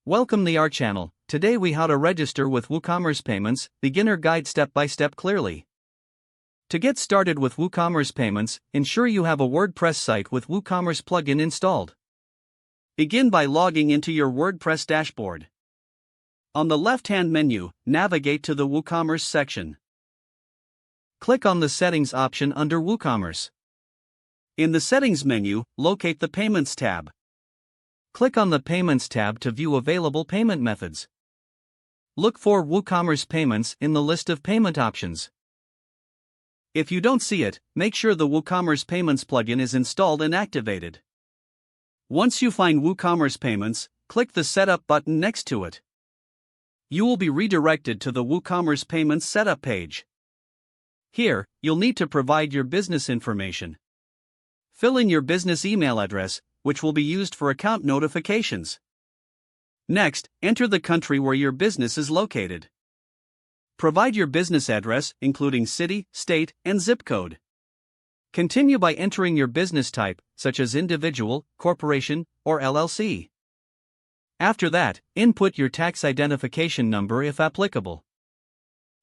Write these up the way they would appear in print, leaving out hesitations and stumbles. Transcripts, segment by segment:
Welcome to our channel. Today we how to register with WooCommerce Payments, beginner guide step by step clearly. To get started with WooCommerce Payments, ensure you have a WordPress site with WooCommerce plugin installed. Begin by logging into your WordPress dashboard. On the left-hand menu, navigate to the WooCommerce section. Click on the Settings option under WooCommerce. In the Settings menu, locate the Payments tab. Click on the Payments tab to view available payment methods. Look for WooCommerce Payments in the list of payment options. If you don't see it, make sure the WooCommerce Payments plugin is installed and activated. Once you find WooCommerce Payments, click the Setup button next to it. You will be redirected to the WooCommerce Payments setup page. Here, you'll need to provide your business information. Fill in your business email address, which will be used for account notifications. Next, enter the country where your business is located. Provide your business address, including city, state, and zip code. Continue by entering your business type, such as individual, corporation, or LLC. After that, input your tax identification number if applicable.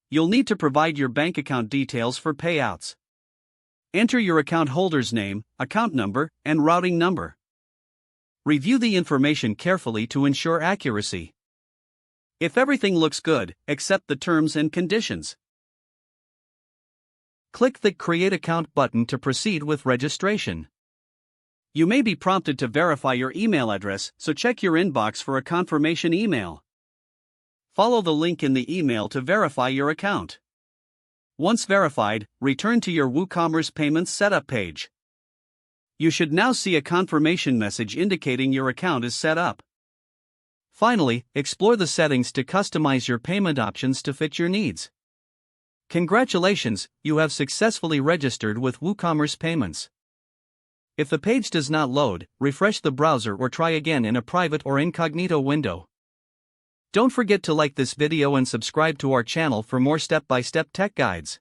You'll need to provide your bank account details for payouts. Enter your account holder's name, account number, and routing number. Review the information carefully to ensure accuracy. If everything looks good, accept the terms and conditions. Click the Create Account button to proceed with registration. You may be prompted to verify your email address, so check your inbox for a confirmation email. Follow the link in the email to verify your account. Once verified, return to your WooCommerce Payments setup page. You should now see a confirmation message indicating your account is set up. Finally, explore the settings to customize your payment options to fit your needs. Congratulations, you have successfully registered with WooCommerce Payments. If the page does not load, refresh the browser or try again in a private or incognito window. Don't forget to like this video and subscribe to our channel for more step-by-step tech guides.